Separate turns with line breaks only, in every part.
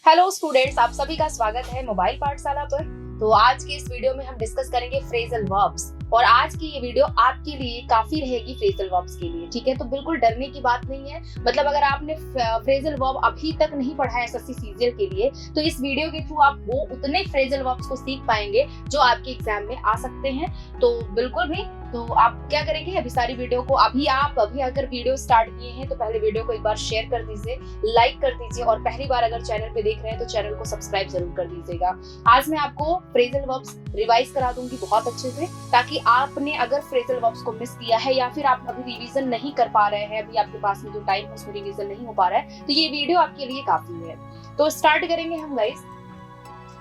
Hello students, आप सभी का स्वागत है मोबाइल पाठशाला पर। तो आज की इस वीडियो में हम डिस्कस करेंगे फ्रेजल वर्ब्स और आज की ये वीडियो आपके लिए काफी रहेगी फ्रेजल वर्ब्स के लिए। ठीक है, तो बिल्कुल डरने की बात नहीं है। मतलब अगर आपने फ्रेजल वर्ब अभी तक नहीं पढ़ा है एसएससी सीजीएल के लिए, तो इस वीडियो के थ्रू आप वो उतने फ्रेजल वर्ब्स को सीख पाएंगे जो आपके एग्जाम में आ सकते हैं। तो बिल्कुल भी, तो आप क्या करेंगे, अभी सारी वीडियो को अभी अगर वीडियो स्टार्ट किए हैं तो पहले वीडियो को एक बार शेयर कर दीजिए, लाइक कर दीजिए और पहली बार अगर चैनल पे देख रहे हैं तो चैनल को सब्सक्राइब जरूर कर दीजिएगा। आज मैं आपको फ्रेजल वर्ब्स रिवाइज करा दूंगी बहुत अच्छे से, ताकि आपने अगर फ्रेजल वर्ब्स को मिस किया है या फिर आप अभी रिवीजन नहीं कर पा रहे हैं, अभी आपके पास में जो टाइम है उसमें रिवीजन नहीं हो पा रहा है, तो ये वीडियो आपके लिए काफी है। तो स्टार्ट करेंगे हम गाइस।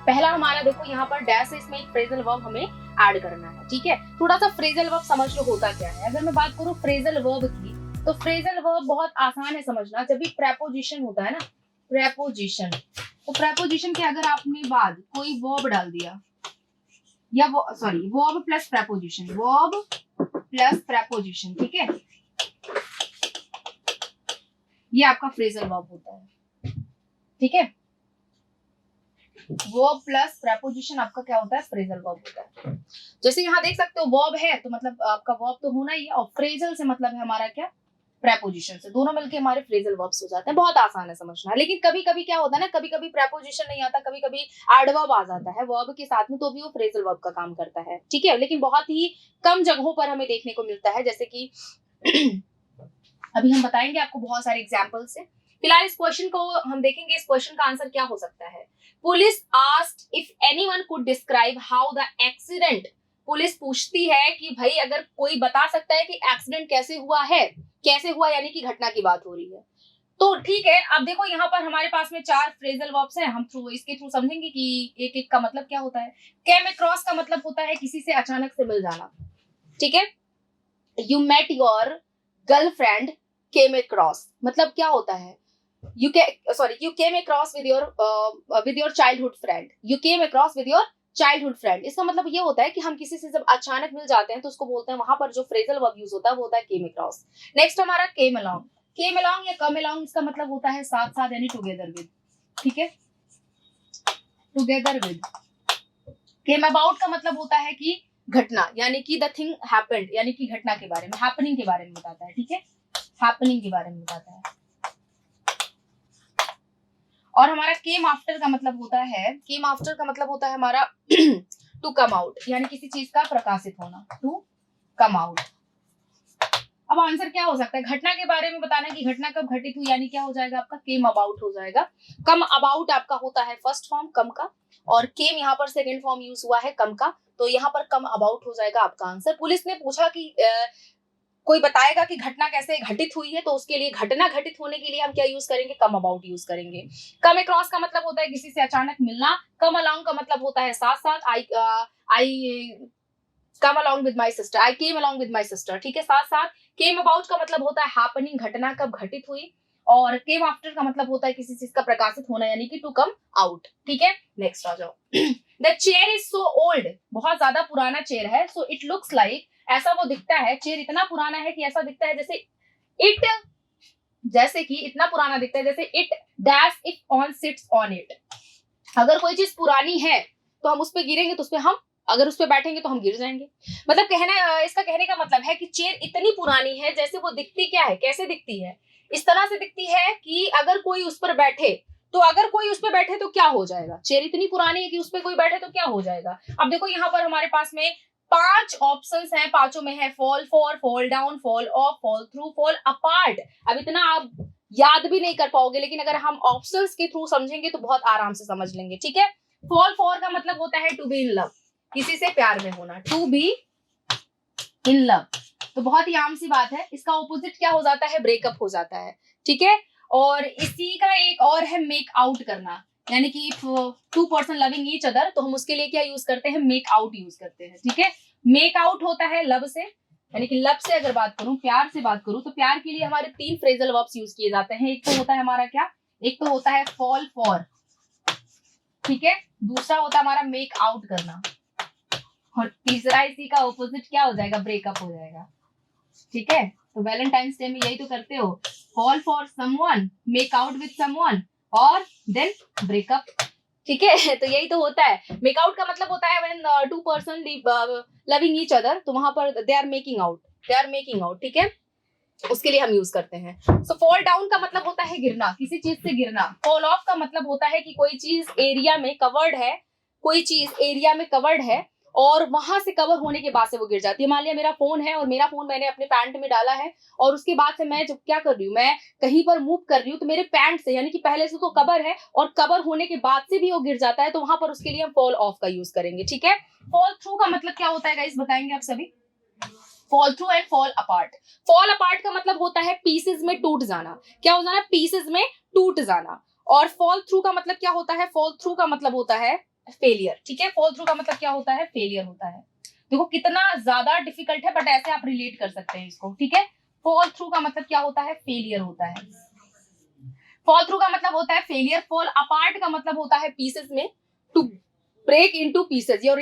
पहला हमारा देखो यहाँ पर डैश है, इसमें एक फ्रेजल वर्ब हमें ऐड करना है। ठीक है, थोड़ा सा फ्रेजल वर्ब समझ लो होता क्या है। अगर मैं बात करूं फ्रेजल वर्ब की, तो फ्रेजल वर्ब बहुत आसान है समझना। जब भी प्रेपोजिशन होता है ना, प्रेपोजिशन, तो प्रेपोजिशन के अगर आपने बाद कोई वर्ब डाल दिया या verb plus preposition, verb plus preposition, ठीक है, ये आपका फ्रेजल वर्ब होता है। ठीक है, वर्ब प्लस प्रेपोजिशन आपका क्या होता है, फ्रेजल वर्ब होता है। जैसे यहाँ देख सकते हो वर्ब है तो मतलब आपका वर्ब तो होना ही है, और फ्रेजल से मतलब है हमारा क्या, प्रेपोजिशन से, दोनों मिलके हमारे फ्रेजल वर्ब्स हो जाते हैं। बहुत आसान है समझना। लेकिन कभी कभी क्या होता है ना, कभी कभी प्रेपोजिशन नहीं आता, कभी कभी एडवर्ब आ जाता है वर्ब के साथ में, तो भी वो फ्रेजल वर्ब का काम करता है। ठीक है, लेकिन बहुत ही कम जगहों पर हमें देखने को मिलता है, जैसे कि अभी हम बताएंगे आपको बहुत सारे एग्जाम्पल से। फिलहाल इस क्वेश्चन को हम देखेंगे, इस क्वेश्चन का आंसर क्या हो सकता है। Police asked if anyone could describe how the accident, police पूछती है कि भाई अगर कोई बता सकता है कि एक्सीडेंट कैसे हुआ है, कैसे हुआ यानी कि घटना की बात हो रही है। तो ठीक है, अब देखो यहाँ पर हमारे पास में 4 फ्रेजल वर्ब्स हैं, हम इसके थ्रू समझेंगे कि एक एक का मतलब क्या होता है। कैम अक्रॉस का मतलब होता है किसी से अचानक से मिल जाना। ठीक है, you met your girlfriend came across, मतलब क्या होता है, you came across with your childhood friend, you came across with your childhood friend। इसका मतलब ये होता है कि हम किसी से जब अचानक मिल जाते हैं तो उसको बोलते हैं, वहां पर जो फ्रेजल वर्ब यूज होता है वो होता है came across। नेक्स्ट हमारा came along, came along या come along, इसका मतलब होता है साथ साथ यानी टुगेदर विद। ठीक है, टुगेदर विद। came about का मतलब होता है कि घटना, यानी कि द थिंग हैपेंड, यानी कि घटना के बारे में, हैपनिंग के बारे में बताता है। ठीक है, हैपनिंग के बारे में बताता है। और हमारा केम आफ्टर का मतलब होता है, केम आफ्टर का मतलब होता है हमारा टू कम आउट, यानी किसी चीज का प्रकाशित होना, टू कम आउट। अब आंसर क्या हो सकता है, घटना के बारे में बताना कि घटना कब घटित हुई, यानी क्या हो जाएगा आपका केम अबाउट हो जाएगा। कम अबाउट आपका होता है फर्स्ट फॉर्म कम का, और केम यहाँ पर सेकेंड फॉर्म यूज हुआ है कम का, तो यहाँ पर कम अबाउट हो जाएगा आपका आंसर। पुलिस ने पूछा कि कोई बताएगा कि घटना कैसे घटित हुई है, तो उसके लिए घटना घटित होने के लिए हम क्या यूज करेंगे, कम अबाउट यूज करेंगे। कम अक्रॉस का मतलब होता है किसी से अचानक मिलना। कम अलोंग का मतलब होता है साथ साथ, I come along with my sister, I came along with my sister. ठीक है, साथ साथ। केम अबाउट का मतलब होता है हैपनिंग, घटना कब घटित हुई। और केम आफ्टर का मतलब होता है किसी चीज का प्रकाशित होना, यानी कि टू कम आउट। ठीक है, नेक्स्ट आ जाओ। The chair is so old, बहुत ज्यादा पुराना चेयर है। सो इट लुक्स लाइक, ऐसा वो दिखता है, चेयर इतना पुराना है कि ऐसा दिखता है जैसे कि इतना पुराना दिखता है जैसे it dash if on sits on it. अगर कोई चीज पुरानी है तो हम उस पर गिरेंगे, तो उस पर हम अगर उस पर बैठेंगे तो हम गिर जाएंगे। मतलब इसका कहने का मतलब है कि चेयर इतनी पुरानी है, जैसे वो दिखती क्या है, कैसे दिखती है, इस तरह से दिखती है कि अगर कोई उस पर बैठे तो क्या हो जाएगा। चेयर इतनी पुरानी है कि उस पर कोई बैठे तो क्या हो जाएगा। अब देखो यहाँ पर हमारे पास में 5 ऑप्शंस हैं, पांचों में है fall for, fall down, fall of, fall through, fall apart. अब इतना आप याद भी नहीं कर पाओगे, लेकिन अगर हम ऑप्शंस के थ्रू समझेंगे तो बहुत आराम से समझ लेंगे। ठीक है, फॉल फॉर का मतलब होता है टू बी इन लव, किसी से प्यार में होना, टू बी इन लव। तो बहुत ही आम सी बात है। इसका ऑपोजिट क्या हो जाता है, ब्रेकअप हो जाता है। ठीक है, और इसी का एक और है मेक आउट करना, यानी कि if 2 person loving each other, तो हम उसके लिए क्या यूज करते हैं, मेक आउट यूज करते हैं। ठीक है, मेक आउट होता है लव से, यानी कि लव से अगर बात करूं, प्यार से बात करूं, तो प्यार के लिए हमारे 3 फ्रेजल वर्ब्स यूज किए जाते हैं। एक तो होता है हमारा क्या, एक तो होता है फॉल फॉर, ठीक है, दूसरा होता है हमारा मेक आउट करना, और तीसरा इसी का ऑपोजिट क्या हो जाएगा, ब्रेकअप हो जाएगा। ठीक है, तो वैलेंटाइंस डे में यही तो करते हो, fall for someone, make out with someone, और देन ब्रेकअप, ठीक है। तो यही तो होता है। मेक आउट का मतलब होता है when two person loving each other, तो वहां पर दे आर मेकिंग आउट, ठीक है, उसके लिए हम यूज करते हैं। सो फॉल डाउन का मतलब होता है गिरना, किसी चीज से गिरना। फॉल ऑफ का मतलब होता है कि कोई चीज एरिया में कवर्ड है, कोई चीज एरिया में कवर्ड है और वहां से कवर होने के बाद से वो गिर जाती है। मान लिया मेरा फोन है और मेरा फोन मैंने अपने पैंट में डाला है और उसके बाद से मैं जब क्या कर रही हूँ, मैं कहीं पर मूव कर रही हूँ तो मेरे पैंट से, यानी कि पहले से तो कवर है और कवर होने के बाद से भी वो गिर जाता है, तो वहां पर उसके लिए हम फॉल ऑफ का यूज करेंगे, ठीक है। फॉल थ्रू का मतलब क्या होता है गाइस, बताएंगे आप सभी। Fall through and fall apart. Fall apart का मतलब होता है पीसेस में टूट जाना। क्या हो जाना, पीसेस में टूट जाना। और फॉल थ्रू का मतलब क्या होता है, फॉल थ्रू का मतलब होता है फेलियर, ठीक है। फॉल थ्रू का मतलब क्या होता है, फेलियर होता है। देखो कितना ज्यादा डिफिकल्ट है, बट ऐसे आप रिलेट कर सकते हैं इसको, ठीक है। फॉल थ्रू का मतलब क्या होता है, फेलियर होता है। फॉल थ्रू का मतलब होता है फेलियर। फॉल अपार्ट का मतलब होता है पीसेस में, to break into pieces. Your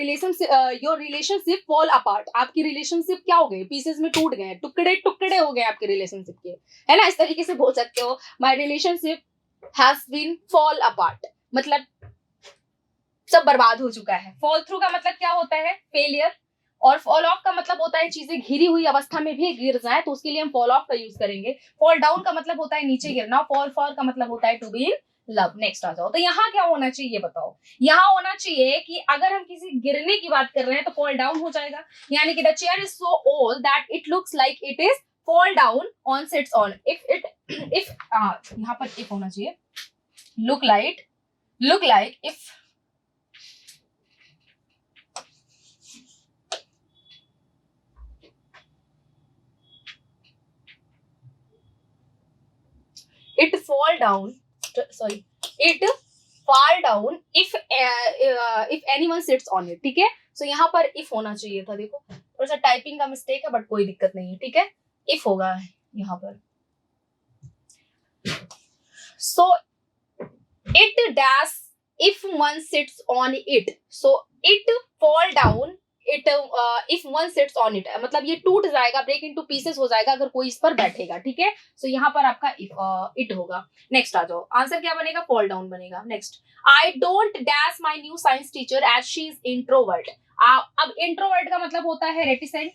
relationship fall apart. आपकी रिलेशनशिप क्या हो गए, पीसेस में टूट गए, टुकड़े टुकड़े हो गए आपके रिलेशनशिप के, है ना। इस तरीके से बोल सकते हो, my relationship has been fall apart, मतलब सब बर्बाद हो चुका है। फॉल थ्रू का मतलब क्या होता है, फेलियर। और फॉल ऑफ का मतलब होता है चीजें घिरी हुई अवस्था में भी गिर जाए, तो उसके लिए हम फॉल ऑफ का यूज करेंगे। फॉल डाउन का मतलब होता है नीचे गिरना। फॉल फॉल का मतलब होता है to be in love. Next आ जाओ। तो यहाँ क्या होना चाहिए, बताओ। यहाँ होना चाहिए कि अगर हम किसी गिरने की बात कर रहे हैं तो फॉल डाउन हो जाएगा, यानी कि the chair is so old that it looks like it is fall down on sits on. If यहाँ पर इफ होना चाहिए, look like if it fall down it fall down if anyone sits on it, ठीक है। सो यहाँ पर if होना चाहिए था, देखो थोड़ा सा टाइपिंग का मिस्टेक है, बट कोई दिक्कत नहीं है, ठीक है। if होगा यहाँ पर। so it dash if one sits on it, so it fall down it if one sits on it, मतलब ये टूट जाएगा, ब्रेक इनटू पीसेस हो जाएगा अगर कोई इस पर बैठेगा, ठीक है। सो यहाँ पर आपका इट होगा। नेक्स्ट आ जाओ, आंसर क्या बनेगा, फॉल डाउन बनेगा। Next, I don't dash my new science teacher as she is introvert. अब इंट्रोवर्ट का मतलब होता है रेटिसेंट।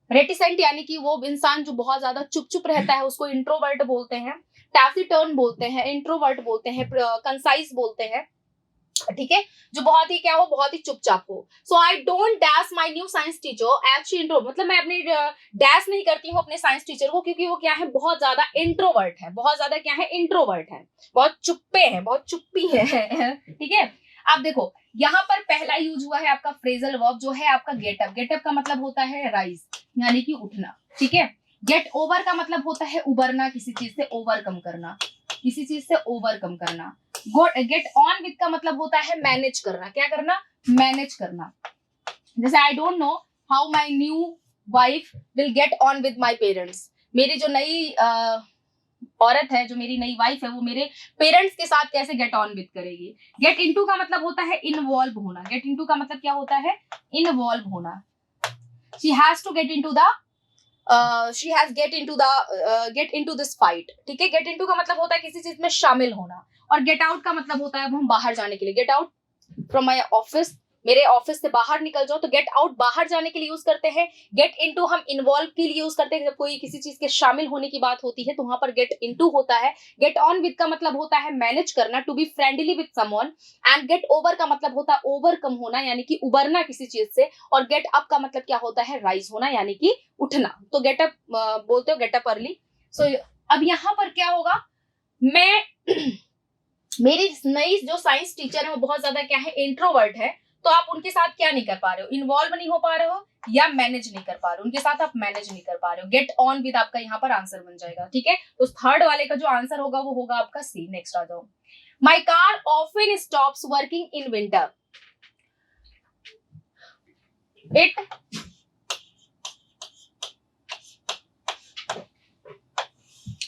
रेटिसेंट यानी कि वो इंसान जो बहुत ज्यादा चुप चुप रहता है उसको इंट्रोवर्ट बोलते हैं। टैसिटर्न बोलते हैं, इंट्रोवर्ट बोलते हैं, कंसाइज बोलते हैं, ठीक है, जो बहुत ही क्या हो, बहुत ही चुपचाप हो। So I don't dash my new science teacher as she intro, मतलब मैं अपने डैश नहीं करती हूँ अपने साइंस टीचर को, क्योंकि वो क्या है, बहुत ज्यादा इंट्रोवर्ट है, बहुत ज्यादा क्या है, इंट्रोवर्ट है, बहुत चुप्पे हैं, बहुत चुप्पी है ठीक है। अब देखो यहाँ पर पहला यूज हुआ है आपका फ्रेजल वर्ब, जो है आपका गेटअप। गेटअप का मतलब होता है राइज, यानी कि उठना, ठीक है। गेट ओवर का मतलब होता है उबरना, किसी चीज से ओवरकम करना, किसी चीज से ओवरकम करना। गेट ऑन विद का मतलब होता है मैनेज करना। क्या करना, मैनेज करना। जैसे I don't know how my new wife will get on with my parents. मेरी जो नई औरत है, जो मेरी नई वाइफ है, वो मेरे पेरेंट्स के साथ कैसे गेट ऑन विद करेगी। गेट इनटू का मतलब होता है इन्वॉल्व होना। गेट इनटू का मतलब क्या होता है, इन्वॉल्व होना। She has to get into the she has get into this fight, ठीक है। गेट इनटू का मतलब होता है किसी चीज में शामिल होना। और गेट आउट का मतलब होता है अब हम बाहर जाने के लिए, get out from my office, मेरे ऑफिस से बाहर निकल जाओ, तो गेट आउट बाहर जाने के लिए यूज करते हैं। गेट इनटू हम इन्वॉल्व के लिए यूज करते हैं, जब कोई किसी चीज के शामिल होने की बात होती है तो वहां पर गेट इनटू होता है। गेट ऑन विद का मतलब होता है मैनेज करना, to be friendly with someone. And get over का मतलब होता है ओवरकम होना, यानी कि उबरना किसी चीज से। और गेट अप का मतलब क्या होता है, राइज होना, यानी कि उठना। तो गेट अप बोलते हो, गेट अप अर्ली। सो अब यहाँ पर क्या होगा, मैं मेरी नई जो साइंस टीचर है वो बहुत ज्यादा क्या है, इंट्रोवर्ट है, तो आप उनके साथ क्या नहीं कर पा रहे हो, इन्वॉल्व नहीं हो पा रहे हो या मैनेज नहीं कर पा रहे हो, उनके साथ आप मैनेज नहीं कर पा रहे हो। गेट ऑन विद आपका यहाँ पर आंसर बन जाएगा, ठीक है। तो थर्ड वाले का जो आंसर होगा वो होगा आपका सी। नेक्स्ट आ जाओ, my car often stops working in winter. It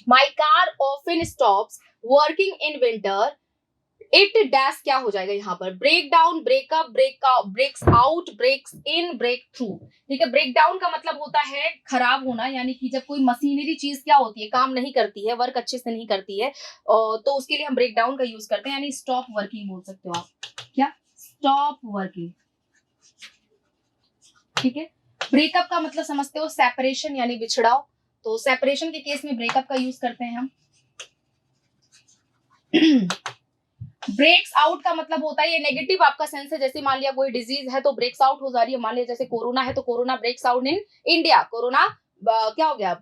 my car often stops working in winter it dash क्या हो जाएगा यहाँ पर, break down, breakup, breaks out, breaks in, break through. ठीक है, ब्रेक डाउन का मतलब होता है खराब होना, यानी कि जब कोई मशीनरी चीज क्या होती है, काम नहीं करती है, वर्क अच्छे से नहीं करती है, तो उसके लिए हम ब्रेक डाउन का यूज करते हैं, यानी स्टॉप वर्किंग बोल सकते हो आप, क्या, स्टॉप वर्किंग। ठीक है, ब्रेकअप का मतलब समझते हो सेपरेशन यानी बिछड़ाव, तो सेपरेशन के केस में ब्रेकअप का यूज करते हैं हम। ब्रेक्स आउट का मतलब होता है, ये नेगेटिव आपका सेंस है, जैसे मान लिया कोई डिजीज है तो ब्रेक्स आउट हो जा रही है, मान लिया जैसे कोरोना है तो corona breaks out in India, corona क्या हो गया,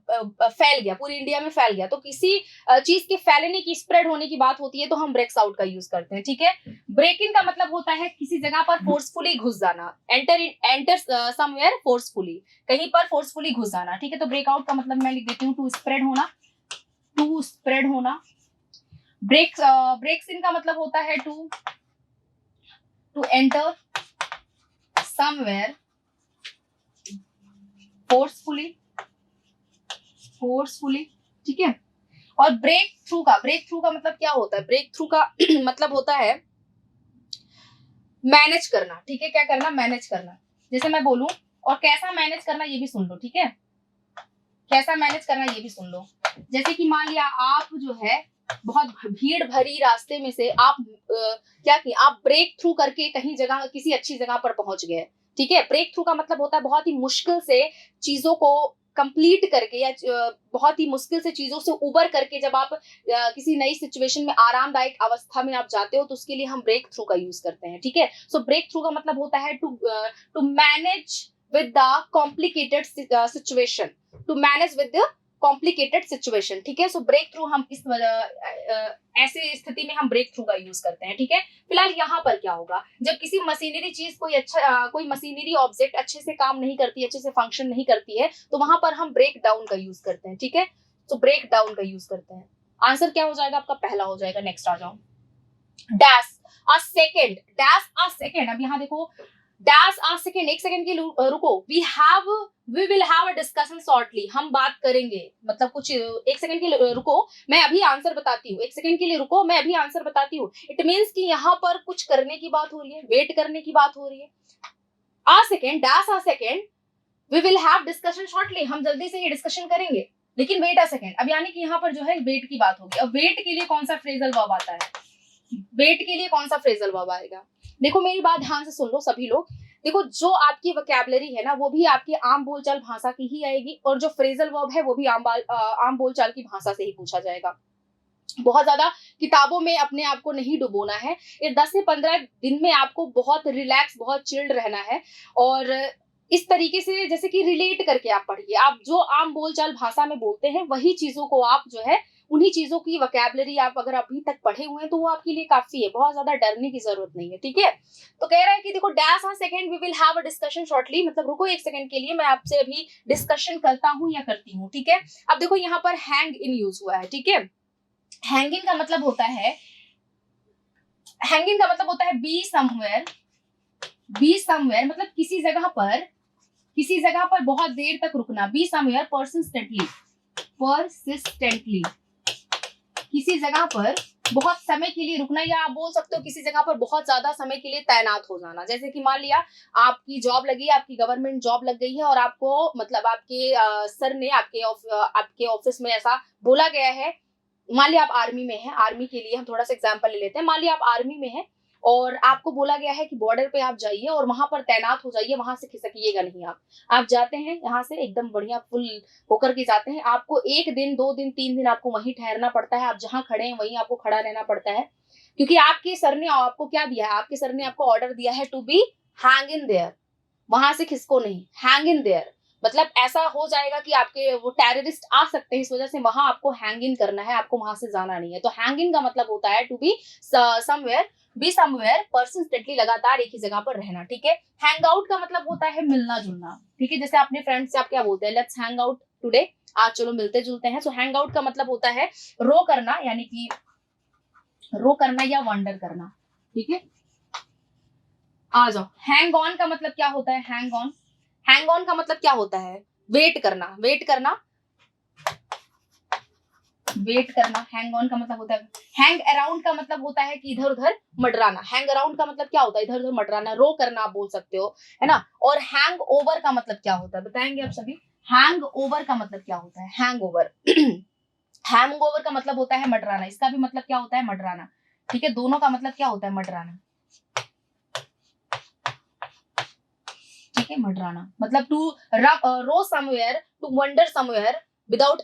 फैल गया, पूरी इंडिया में फैल गया, तो किसी चीज के फैलने की, स्प्रेड होने की बात होती है तो हम ब्रेक्स आउट का यूज करते हैं। ठीक है, ब्रेक इन का मतलब होता है किसी जगह पर फोर्सफुली घुस जाना, एंटर समवेयर फोर्सफुली, कहीं पर फोर्सफुली घुस जाना। ठीक है, तो ब्रेक आउट का मतलब मैं लिख देती हूँ टू स्प्रेड होना, टू स्प्रेड होना। ब्रेक्स इन का मतलब होता है टू एंटर समवेयर फोर्सफुली, ठीक है। और ब्रेक थ्रू का मतलब क्या होता है, ब्रेक थ्रू का मतलब होता है मैनेज करना। ठीक है, क्या करना, मैनेज करना। जैसे मैं बोलूं, और कैसा मैनेज करना ये भी सुन लो। ठीक है, कैसा मैनेज करना ये भी सुन लो। जैसे कि मान लिया आप जो है बहुत भीड़ भरी रास्ते में से आप क्या किए, आप ब्रेक थ्रू करके कहीं जगह, किसी अच्छी जगह पर पहुंच गए। ठीक है, ब्रेक थ्रू का मतलब होता है बहुत ही मुश्किल से चीजों को कंप्लीट करके, या बहुत ही मुश्किल से चीजों से उबर करके जब आप किसी नई सिचुएशन में, आरामदायक अवस्था में आप जाते हो, तो उसके लिए हम ब्रेक थ्रू का यूज करते हैं। ठीक है, सो ब्रेक थ्रू का मतलब होता है to manage with the complicated situation, to manage with the complicated situation. ठीक है, सो ब्रेक थ्रू हम इस ऐसे स्थिति में हम ब्रेक थ्रू का यूज करते हैं। ठीक है, फिलहाल यहाँ पर क्या होगा, जब किसी मशीनरी चीज, कोई मशीनरी ऑब्जेक्ट अच्छे से काम नहीं करती, अच्छे से फंक्शन नहीं करती है, तो वहां पर हम ब्रेक डाउन का यूज करते हैं। ठीक है, तो ब्रेक डाउन का यूज करते हैं। आंसर क्या हो जाएगा आपका, पहला हो जाएगा। नेक्स्ट आ जाओ, dash a second, dash a second. अब यहाँ देखो, डैश अ सेकेंड, एक सेकेंड के रुको, we will have a discussion shortly, हम बात करेंगे, मतलब कुछ एक सेकंड के लिए रुको, मैं अभी आंसर बताती हूँ, एक सेकंड के लिए रुको, मैं अभी आंसर बताती हूँ। इट मीन्स कि यहाँ पर कुछ करने की बात हो रही है, वेट करने की बात हो रही है। A second, dash a second, we will have discussion shortly, हम जल्दी से ही डिस्कशन करेंगे, लेकिन वेट अ सेकेंड। अब यानी कि यहाँ पर जो है वेट की बात होगी। अब वेट के लिए कौन सा फ्रेजल वर्ब आता है, वेट के लिए कौन सा फ्रेजल वर्ब आएगा, देखो मेरी बात ध्यान से सुन लो सभी लोग। देखो, जो आपकी वोकैबुलरी है ना, वो भी आपकी आम बोलचाल भाषा की ही आएगी, और जो फ्रेजल वर्ब है वो भी आम बोलचाल की भाषा से ही पूछा जाएगा। बहुत ज्यादा किताबों में अपने आप को नहीं डुबोना है। ये 10 से 15 दिन में आपको बहुत रिलैक्स, बहुत चिल्ड रहना है, और इस तरीके से जैसे कि रिलेट करके आप पढ़िए। आप जो आम बोलचाल भाषा में बोलते हैं वही चीजों को आप जो है, उन्हीं चीजों की वोकैबुलरी आप अगर अभी तक पढ़े हुए हैं तो वो आपके लिए काफी है, बहुत ज्यादा डरने की जरूरत नहीं है। ठीक है, तो कह रहा है कि देखो, dash on second we will have a discussion shortly, मतलब रुको एक सेकंड के लिए, मैं आपसे अभी डिस्कशन करता हूँ या करती हूँ। ठीक है, अब देखो यहाँ पर हैंग इन यूज हुआ है। ठीक है, हैंगिंग का मतलब होता है, हैंगिंग का मतलब होता है बी समवेयर, मतलब किसी जगह पर बहुत देर तक रुकना। बी समवेयर परसिस्टेंटली, किसी जगह पर बहुत समय के लिए रुकना, या आप बोल सकते हो किसी जगह पर बहुत ज्यादा समय के लिए तैनात हो जाना। जैसे कि मान लिया आपकी जॉब लगी, आपकी गवर्नमेंट जॉब लग गई है, और आपको मतलब आपके सर ने आपके ऑफिस में ऐसा बोला गया है, मान लिया आप आर्मी में हैं, आर्मी के लिए हम थोड़ा सा एग्जांपल ले लेते हैं। मान लिया आप आर्मी में हैं और आपको बोला गया है कि बॉर्डर पे आप जाइए और वहां पर तैनात हो जाइए, वहां से खिसकिएगा नहीं। आप जाते हैं यहाँ से एकदम बढ़िया फुल होकर के जाते हैं, आपको 1 दिन 2 दिन 3 दिन आपको वहीं ठहरना पड़ता है, आप जहाँ खड़े हैं वहीं आपको खड़ा रहना पड़ता है, क्योंकि आपके सर ने आपको क्या दिया है, आपके सर ने आपको ऑर्डर दिया है to be hang in there, वहां से खिसको नहीं, हैंग इन देयर। मतलब ऐसा हो जाएगा कि आपके वो टेररिस्ट आ सकते हैं, इस वजह से वहां आपको हैंग इन करना है, आपको वहां से जाना नहीं है। तो हैंग इन का मतलब होता है टू बी समवेयर परसिस्टेंटली, लगातार एक ही जगह पर रहना। ठीक है, हैंग आउट का मतलब होता है मिलना जुलना। ठीक है, जैसे अपने फ्रेंड से आप क्या बोलते हैं, लेट्स हैंग आउट टुडे, आज चलो मिलते जुलते हैं। सो हैंग आउट का मतलब होता है रो करना, यानी कि रो करना या वंडर करना। ठीक है, आ जाओ। हैंग ऑन का मतलब क्या होता है, हैंग ऑन का मतलब क्या होता है, वेट करना, वेट करना, हैंग ऑन का मतलब होता है, हैंग अराउंड का मतलब होता है कि इधर उधर मडराना, हैंग अराउंड का मतलब क्या होता है, इधर उधर मडराना, रो करना आप बोल सकते हो, है ना। और हैंग ओवर का मतलब क्या होता है, बताएंगे आप सभी। हैंग ओवर का मतलब क्या होता है, हैंग ओवर हैंग ओवर का मतलब होता है मडराना, इसका भी मतलब क्या होता है, मडराना, ठीक है, दोनों का मतलब क्या होता है, मडराना, ठीक है, मडराना मतलब to roam somewhere, to wander somewhere without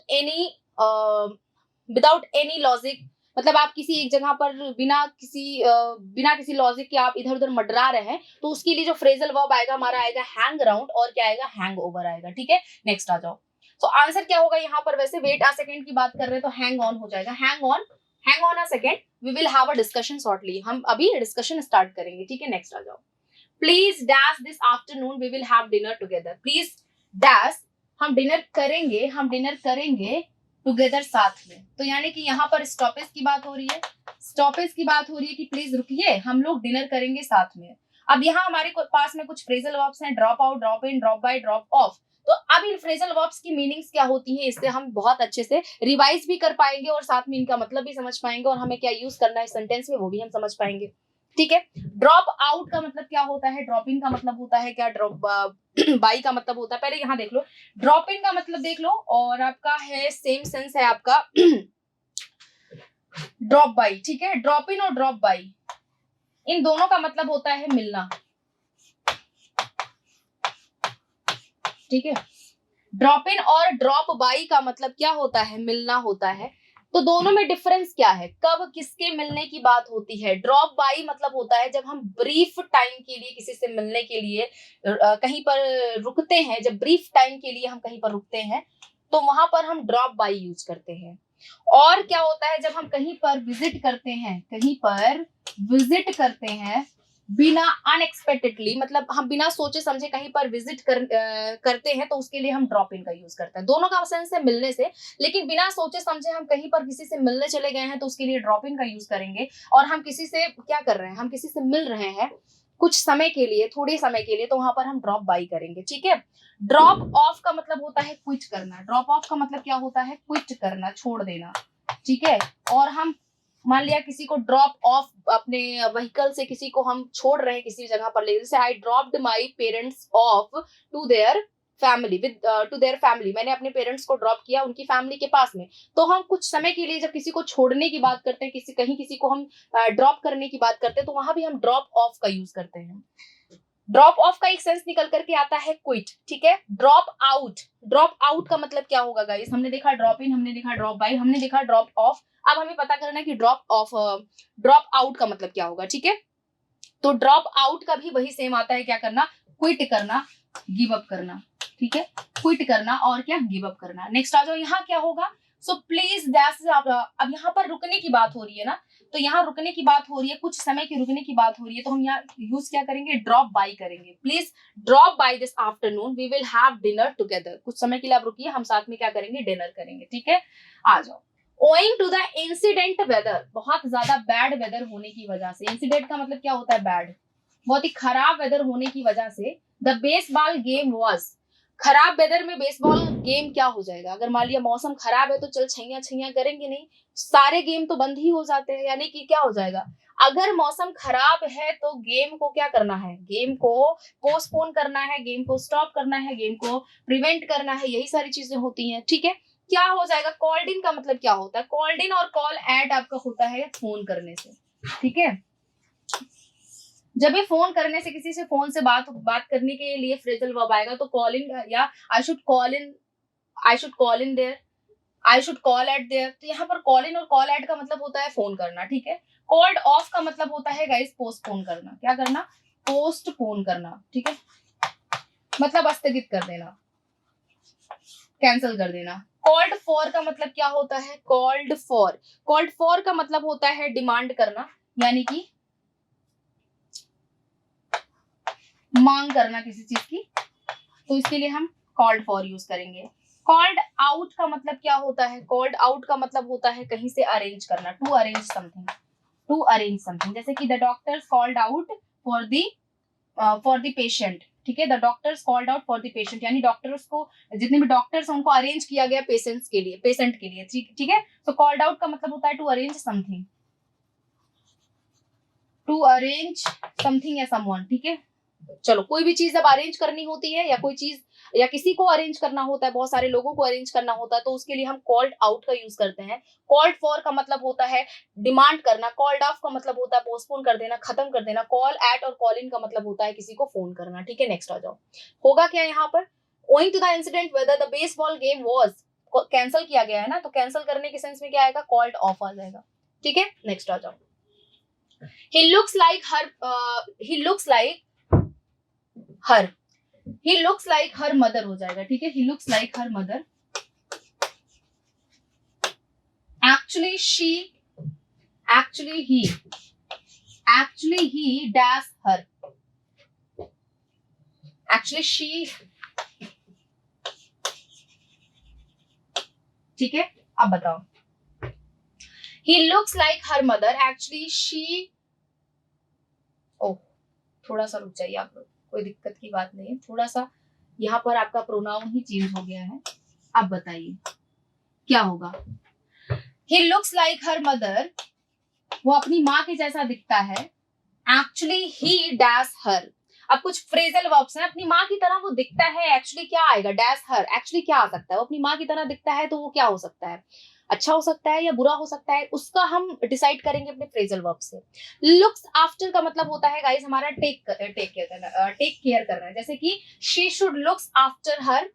any logic, मतलब आप किसी एक जगह पर बिना किसी लॉजिक के आप इधर उधर मडरा रहे हैं, तो उसके लिए जो फ्रेजल वर्ब आएगा हमारा आएगा हैंग अराउंड, और क्या आएगा, हैंग ओवर आएगा, ठीक है। नेक्स्ट आ जाओ। तो आंसर क्या होगा यहाँ पर, वैसे वेट अ सेकंड की बात कर रहे हैं तो हैंग ऑन हो जाएगा, hang on a second, we will have a discussion shortly, हम अभी डिस्कशन स्टार्ट करेंगे, ठीक है। नेक्स्ट आ जाओ। Please dash this afternoon we will have dinner together, please dash, हम डिनर करेंगे टुगेदर, साथ में, तो यानी कि यहाँ पर स्टॉपेज की बात हो रही है, कि प्लीज रुकिए, हम लोग डिनर करेंगे साथ में। अब यहाँ हमारे पास में कुछ फ्रेजल वर्ब्स हैं, drop out, drop in, drop by, drop of, तो अब इन फ्रेजल वर्ब्स की मीनिंग्स क्या होती हैं, इससे हम बहुत अच्छे से रिवाइज भी कर पाएंगे और साथ में इनका मतलब भी समझ पाएंगे, और हमें क्या यूज करना है सेंटेंस में वो भी हम समझ पाएंगे, ठीक है। ड्रॉप आउट का मतलब क्या होता है, ड्रॉप इन का मतलब होता है क्या, ड्रॉप बाई का मतलब होता है, पहले यहाँ देख लो, ड्रॉप इन का मतलब देख लो, और आपका है सेम सेंस है आपका ड्रॉप बाई, ठीक है। ड्रॉप इन और ड्रॉप बाई, इन दोनों का मतलब होता है मिलना, ठीक है। ड्रॉप इन और ड्रॉप बाई का मतलब क्या होता है, मिलना होता है। तो दोनों में डिफरेंस क्या है, कब किसके मिलने की बात होती है। ड्रॉप बाई मतलब होता है जब हम ब्रीफ टाइम के लिए किसी से मिलने के लिए कहीं पर रुकते हैं, जब ब्रीफ टाइम के लिए हम कहीं पर रुकते हैं तो वहां पर हम ड्रॉप बाई यूज करते हैं। और क्या होता है, जब हम कहीं पर विजिट करते हैं बिना अनएक्सपेक्टेडली, मतलब हम बिना सोचे समझे कहीं पर विजिट करते हैं, तो उसके लिए हम ड्रॉप इन का यूज करते हैं। दोनों का सेंस है मिलने से, लेकिन बिना सोचे समझे हम कहीं पर किसी से मिलने चले गए हैं तो उसके लिए ड्रॉप इन का यूज करेंगे। और हम किसी से क्या कर रहे हैं, हम किसी से मिल रहे हैं कुछ समय के लिए, थोड़े समय के लिए, तो वहां पर हम ड्रॉप बाई करेंगे, ठीक है। ड्रॉप ऑफ का मतलब होता है क्विट करना, ड्रॉप ऑफ का मतलब क्या होता है, क्विट करना, छोड़ देना, ठीक है। और हम मान लिया किसी को ड्रॉप ऑफ, अपने व्हीकल से किसी को हम छोड़ रहे हैं किसी जगह पर ले, जैसे I dropped my parents off to their family, मैंने अपने पेरेंट्स को ड्रॉप किया उनकी फैमिली के पास में। तो हम कुछ समय के लिए जब किसी को छोड़ने की बात करते हैं, किसी को हम ड्रॉप करने की बात करते हैं, तो वहां भी हम ड्रॉप ऑफ का यूज करते हैं। ड्रॉप ऑफ का एक सेंस निकल करके आता है क्विट, ठीक है। ड्रॉप आउट का मतलब क्या होगा गाइस, हमने देखा ड्रॉप इन, हमने देखा ड्रॉप बाई, हमने देखा ड्रॉप ऑफ, अब हमें पता करना है कि ड्रॉप आउट का मतलब क्या होगा, ठीक है। तो ड्रॉप आउट का भी वही सेम आता है, क्या करना, क्विट करना, गिव अप करना, ठीक है, क्विट करना और क्या, गिव अप करना। नेक्स्ट आ जाओ, यहाँ क्या होगा, सो प्लीज दैट्स, अब यहाँ पर रुकने की बात हो रही है ना, तो यहाँ रुकने की बात हो रही है, कुछ समय की रुकने की बात हो रही है, तो हम यहाँ यूज क्या करेंगे, ड्रॉप बाई करेंगे। Please drop by this afternoon, we will have dinner together, कुछ समय के लिए आप रुकिए, हम साथ में क्या करेंगे, डिनर करेंगे, ठीक है। आ जाओ। Owing to the incident weather, बहुत ज्यादा बैड वेदर होने की वजह से, इंसिडेंट का मतलब क्या होता है, बैड, बहुत ही खराब वेदर होने की वजह से, द बेसबॉल गेम वाज, खराब वेदर में बेसबॉल गेम क्या हो जाएगा, अगर मान लिया मौसम खराब है तो चल छैया करेंगे नहीं, सारे गेम तो बंद ही हो जाते हैं, यानी कि क्या हो जाएगा, अगर मौसम खराब है तो गेम को क्या करना है, गेम को पोस्टपोन करना है, गेम को स्टॉप करना है, गेम को प्रिवेंट करना है, यही सारी चीजें होती हैं, ठीक है। क्या हो जाएगा, कॉल्ड इन का मतलब क्या होता है, कॉल्ड इन और कॉल एट आपका होता है फोन करने से, ठीक है। जब भी फोन करने से, किसी से फोन से बात करने के लिए फ्रेजल वर्ब आएगा, तो कॉल इन या I should call in their, I should call at there, तो यहाँ पर कॉल इन और कॉल एट का मतलब होता है फोन करना, ठीक है। कॉल्ड ऑफ का मतलब होता है गाइस पोस्टपोन करना, क्या करना, पोस्टपोन करना, ठीक है, मतलब स्थगित कर देना, कैंसिल कर देना। कॉल्ड फॉर का मतलब क्या होता है, कॉल्ड फॉर का मतलब होता है डिमांड करना, यानी कि मांग करना किसी चीज की, तो इसके लिए हम कॉल्ड फॉर यूज करेंगे। कॉल्ड आउट का मतलब क्या होता है, कॉल्ड आउट का मतलब होता है कहीं से अरेंज करना, टू अरेंज समथिंग, जैसे कि the doctors called out for the patient, ठीक है, the doctors called out for the patient, यानी डॉक्टर्स को, जितने भी डॉक्टर्स हैं उनको अरेंज किया गया पेशेंट के लिए, ठीक है। तो कॉल्ड आउट का मतलब होता है to arrange something, to arrange something या समवन, ठीक है। चलो, कोई भी चीज जब अरेंज करनी होती है या कोई चीज या किसी को अरेंज करना होता है, बहुत सारे लोगों को अरेंज करना होता है, तो उसके लिए हम कॉल्ड आउट का यूज करते हैं। कॉल्ड फॉर का मतलब होता है डिमांड करना, कॉल्ड ऑफ का मतलब होता है पोस्टपोन कर देना, खत्म कर देना, कॉल एट और कॉल इन का मतलब होता है किसी को फोन करना, ठीक है। नेक्स्ट आ जाओ, होगा क्या यहाँ पर, owing to the incident weather the baseball game was, cancel किया गया है ना, तो कैंसिल करने के सेंस में क्या आएगा, कॉल्ड ऑफ आ जाएगा, ठीक है। नेक्स्ट आ जाओ, he looks like her he looks like her mother हो जाएगा, ठीक है। he looks like her mother, actually he dash her, actually she, ठीक है। अब बताओ, he looks like her mother, actually she, ओह थोड़ा सा रुक जाइए आप लोग, कोई दिक्कत की बात नहीं है, थोड़ा सा यहाँ पर आपका प्रोनाउन ही चेंज हो गया है। अब बताइए क्या होगा, he looks like her mother, वो अपनी माँ के जैसा दिखता है, actually he dash her, अब कुछ फ्रेजल वर्ब्स हैं, अपनी माँ की तरह वो दिखता है, एक्चुअली क्या आएगा, डैश हर, एक्चुअली क्या आ सकता है, वो अपनी माँ की तरह दिखता है, तो वो क्या हो सकता है, अच्छा हो सकता है या बुरा हो सकता है, उसका हम डिसाइड करेंगे अपने फ्रेजल वर्ब से। लुक्स आफ्टर का मतलब होता है गाइस हमारा टेक केयर करना है, जैसे कि she should looks after her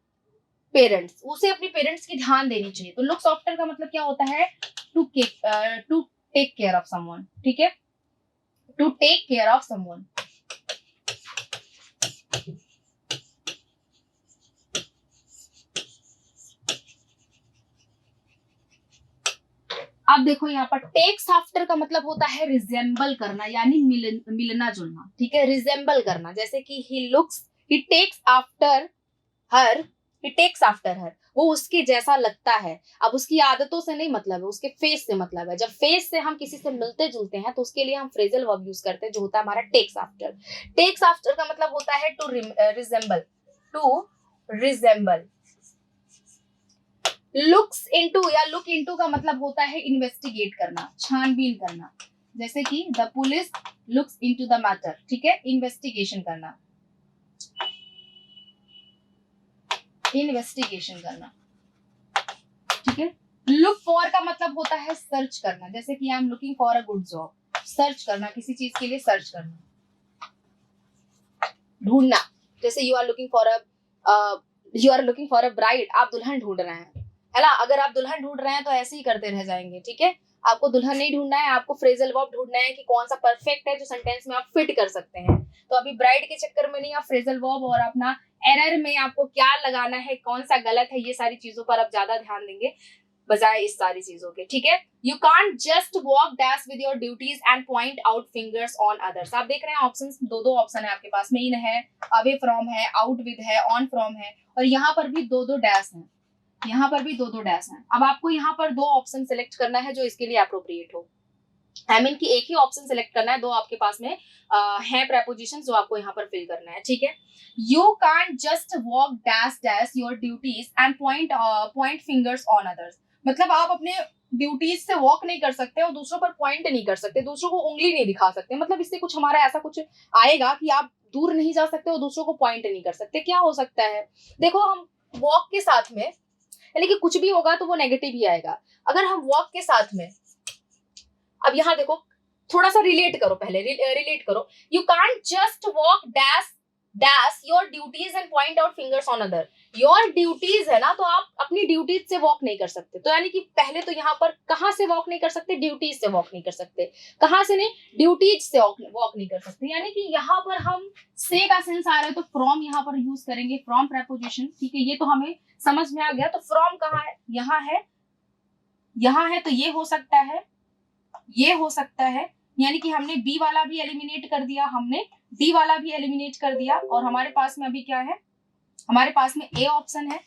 parents, उसे अपने पेरेंट्स की ध्यान देनी चाहिए, तो लुक्स आफ्टर का मतलब क्या होता है, to take care of someone, ठीक है, to take care of someone. अब देखो यहाँ पर टेक्स आफ्टर का मतलब होता है रिजेंबल करना, यानी मिलना जुलना, ठीक है, रिजेंबल करना, जैसे कि ही टेक्स आफ्टर हर, वो उसके जैसा लगता है, अब उसकी आदतों से नहीं मतलब है, उसके फेस से मतलब है, जब फेस से हम किसी से मिलते जुलते हैं तो उसके लिए हम फ्रेजल वर्ब यूज करते हैं जो होता है हमारा टेक्स आफ्टर। टेक्स आफ्टर का मतलब होता है टू रिजेंबल। लुक्स इनटू या लुक इनटू का मतलब होता है इन्वेस्टिगेट करना, छानबीन करना, जैसे कि the police looks into the matter, ठीक है, इन्वेस्टिगेशन करना, ठीक है। लुक फॉर का मतलब होता है सर्च करना, जैसे कि I am looking for a good job, search करना, किसी चीज के लिए सर्च करना, ढूंढना, जैसे you are looking for a bride, आप दुल्हन ढूंढ रहे हैं, है ना, अगर आप दुल्हन ढूंढ रहे हैं तो ऐसे ही करते रह जाएंगे, ठीक है। आपको दुल्हन नहीं ढूंढना है, आपको फ्रेजल वर्ब ढूंढना है कि कौन सा परफेक्ट है जो सेंटेंस में आप फिट कर सकते हैं। तो अभी ब्राइड के चक्कर में नहीं, आप फ्रेजल वर्ब और अपना एरर में आपको क्या लगाना है, कौन सा गलत है, ये सारी चीजों पर आप ज्यादा ध्यान देंगे बजाय इस सारी चीजों के, ठीक है। You can't just walk dash with your duties and point out fingers on others, आप देख रहे हैं ऑप्शंस, दो ऑप्शन है आपके पास में, इन है, अवे फ्रॉम है, आउट विद है, ऑन फ्रॉम है, और यहाँ पर भी दो डैश हैं, यहाँ पर भी दो डैश हैं। अब आपको यहाँ पर दो ऑप्शन सिलेक्ट करना है जो इसके लिए अप्रोप्रिएट हो, आई मीन कि एक ही ऑप्शन सिलेक्ट करना है, दो आपके पास में है प्रेपोजिशन जो आपको यहाँ पर फिल करना है, ठीक है। You can't just walk dash your duties and point fingers on others, मतलब आप अपने ड्यूटीज से वॉक नहीं कर सकते और दूसरों पर पॉइंट नहीं कर सकते, दूसरों को उंगली नहीं दिखा सकते, मतलब इससे कुछ हमारा ऐसा कुछ आएगा कि आप दूर नहीं जा सकते और दूसरों को पॉइंट नहीं कर सकते। क्या हो सकता है, देखो हम वॉक के साथ में, यानी कि कुछ भी होगा तो वो नेगेटिव ही आएगा, अगर हम वॉक के साथ में, अब यहाँ देखो थोड़ा सा रिलेट करो, पहले रिलेट करो, you can't just walk dash your duties and point out fingers on other, your duties है ना, तो आप अपनी ड्यूटीज से वॉक नहीं कर सकते, तो यानी कि पहले तो यहाँ पर कहाँ से वॉक नहीं कर सकते, ड्यूटीज से वॉक नहीं कर सकते, कहाँ से नहीं, ड्यूटीज से वॉक नहीं कर सकते, यानी कि यहाँ पर हम से का सेंस आ रहा है तो फ्रॉम यहाँ पर यूज करेंगे, फ्रॉम प्रेपोजिशन, ठीक है, ये तो हमें समझ में आ गया। तो फ्रॉम कहाँ है, यहाँ है, तो ये हो सकता है, ये हो सकता है, यानी कि हमने बी वाला भी एलिमिनेट कर दिया, हमने डी वाला भी एलिमिनेट कर दिया, और हमारे पास में अभी क्या है, हमारे पास में ए ऑप्शन है,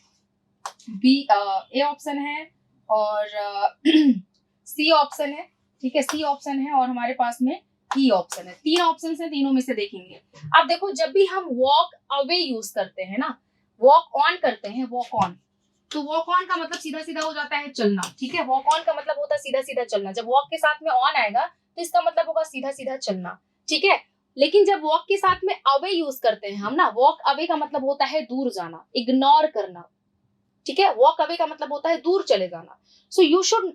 ए ऑप्शन है और सी ऑप्शन है, ठीक है, सी ऑप्शन है, और हमारे पास में ई ऑप्शन है। 3 ऑप्शन है, तीनों में से देखेंगे। अब देखो जब भी हम वॉक अवे यूज करते हैं ना, वॉक ऑन करते हैं, वॉक ऑन, तो वॉक ऑन का मतलब सीधा सीधा हो जाता है चलना, ठीक है। वॉक ऑन का मतलब होता है सीधा सीधा चलना। जब वॉक के साथ में ऑन आएगा तो इसका मतलब होगा सीधा सीधा चलना, ठीक है। लेकिन जब वॉक के साथ में अवे यूज करते हैं हम ना, वॉक अवे का मतलब होता है दूर जाना, इग्नोर करना, ठीक है। वॉक अवे का मतलब होता है दूर चले जाना। सो यू शुड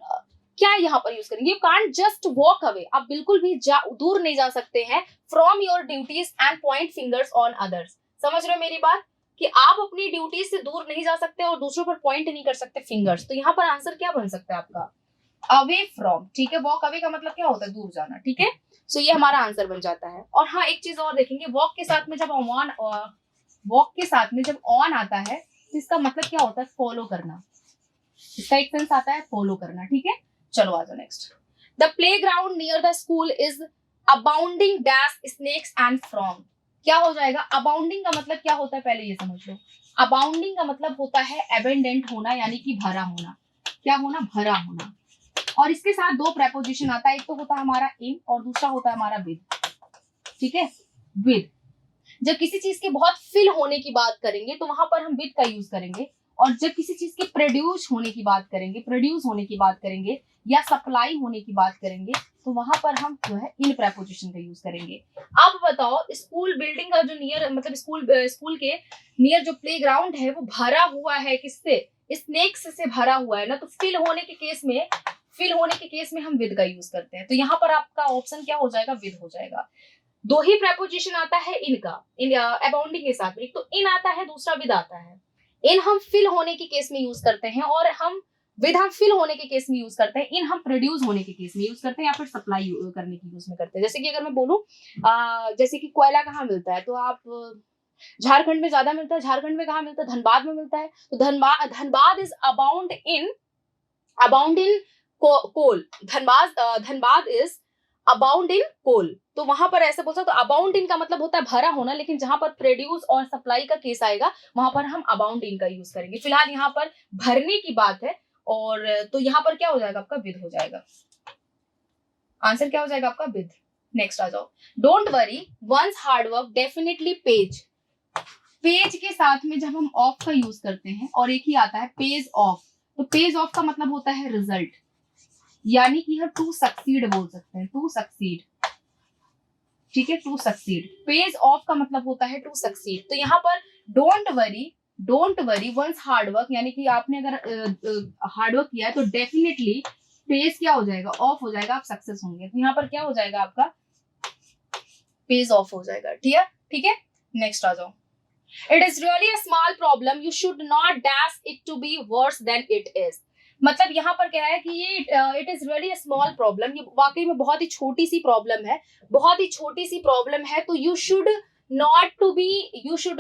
क्या यहाँ पर यूज करेंगे, you can't just walk away, आप बिल्कुल भी दूर नहीं जा सकते हैं from your duties and point fingers on others. समझ रहे हो मेरी बात, कि आप अपनी ड्यूटी से दूर नहीं जा सकते और दूसरों पर पॉइंट नहीं कर सकते फिंगर्स। तो यहाँ पर आंसर क्या बन सकता है आपका, अवे फ्रॉम, ठीक है। वॉक अवे का मतलब क्या होता है, दूर जाना, ठीक है। सो ये हमारा आंसर बन जाता है। और हाँ एक चीज और देखेंगे, वॉक के साथ में जब ऑन, वॉक के साथ में जब ऑन आता है तो इसका मतलब क्या होता है, फॉलो करना। इसका एक सेंस आता है फॉलो करना, ठीक है। चलो आ जाओ next. The play ground near the school is abounding dash snakes and frog. क्या हो जाएगा, अबाउंडिंग का मतलब क्या होता है, पहले ये समझ लो। अबाउंडिंग का मतलब होता है एबेंडेंट होना, यानी कि भरा होना। क्या होना, भरा होना। और इसके साथ दो प्रेपोजिशन आता है, एक तो होता है हमारा इन और दूसरा होता है हमारा विद, ठीक है, विद। जब किसी चीज के बहुत फिल होने की बात करेंगे तो वहां पर हम विद का यूज करेंगे, और जब किसी चीज के प्रोड्यूस होने की बात करेंगे, प्रोड्यूस होने की बात करेंगे या सप्लाई होने की बात करेंगे तो वहां पर हम जो है इन प्रेपोजिशन का यूज करेंगे। अब बताओ, स्कूल बिल्डिंग का जो नियर, मतलब स्कूल के नियर जो प्ले ग्राउंड है वो भरा हुआ है किससे, स्नेक्स से भरा हुआ है ना। तो फिल होने के केस में हम विद का यूज करते हैं। तो यहाँ पर आपका ऑप्शन क्या हो जाएगा, विद हो जाएगा। दो ही प्रेपोजिशन आता है इनका, इन अबाउंडिंग के साथ में, एक तो इन आता है, दूसरा विद आता है। इन हम फिल होने के केस में यूज करते हैं और हम विद हम फिल होने के केस में यूज करते हैं। इन हम प्रोड्यूस होने के केस में यूज करते हैं या फिर सप्लाई करने के यूज में करते हैं। जैसे कि अगर मैं बोलूं, जैसे कि कोयला कहाँ मिलता है, तो आप झारखंड में ज्यादा मिलता है। झारखंड में कहाँ मिलता है, धनबाद में मिलता है। तो Dhanbad is abound in coal. Dhanbad is abound in coal. तो वहां पर ऐसे बोल सकते, तो अबाउंड इन का मतलब होता है भरा होना, लेकिन जहां पर प्रोड्यूस और सप्लाई का केस आएगा वहां पर हम अबाउंड इन का यूज करेंगे। फिलहाल यहाँ पर भरने की बात है, और तो यहाँ पर क्या हो जाएगा आपका, विद हो जाएगा। आंसर क्या हो जाएगा आपका, विद। नेक्स्ट आ जाओ। Don't worry once hard work definitely pays. Pays के साथ में जब हम ऑफ का यूज करते हैं, और एक ही आता है पेज ऑफ, तो पेज ऑफ का मतलब होता है रिजल्ट, यानी कि हम टू सक्सीड बोल सकते हैं, टू सक्सीड, ठीक है, टू सक्सीड। पेज ऑफ का मतलब होता है टू सक्सीड। तो यहाँ पर don't worry once hard work, यानी कि आपने अगर हार्ड वर्क किया है तो डेफिनेटली पेज क्या हो जाएगा, ऑफ हो जाएगा, आप सक्सेस होंगे। तो यहाँ पर क्या हो जाएगा आपका, पेज ऑफ हो जाएगा, ठीक है। नेक्स्ट आ जाओ। It is really a small problem, you should not dash it to be worse than it is. मतलब यहाँ पर क्या है कि ये it is really a small problem, ये वाकई में बहुत ही छोटी सी प्रॉब्लम है, बहुत ही छोटी सी प्रॉब्लम है। तो you should not to be, you should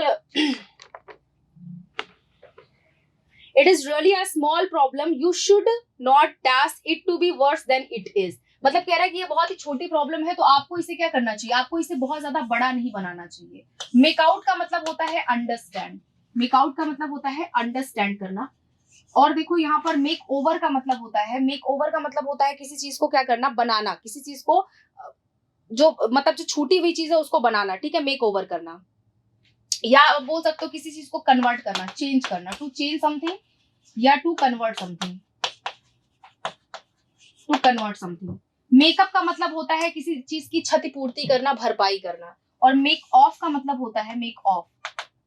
it is really a small problem, you should not dash it to be worse than it is. मतलब कह रहा है कि ये बहुत ही छोटी प्रॉब्लम है, तो आपको इसे क्या करना चाहिए, आपको इसे बहुत ज्यादा बड़ा नहीं बनाना चाहिए। मेक आउट का मतलब होता है अंडरस्टैंड, मेक आउट का मतलब होता है अंडरस्टैंड करना। और देखो यहाँ पर मेक ओवर का मतलब होता है, मेक ओवर का मतलब होता है किसी चीज को क्या करना, बनाना, किसी चीज को जो मतलब जो छूटी हुई चीज है उसको बनाना, ठीक है, मेक ओवर करना। या बोल सकते हो किसी चीज को कन्वर्ट करना, चेंज करना, टू चेंज समथिंग या to convert something, to convert something. Make up का मतलब होता है किसी चीज की क्षतिपूर्ति करना, भरपाई करना। और मेक ऑफ का मतलब होता है मेक ऑफ।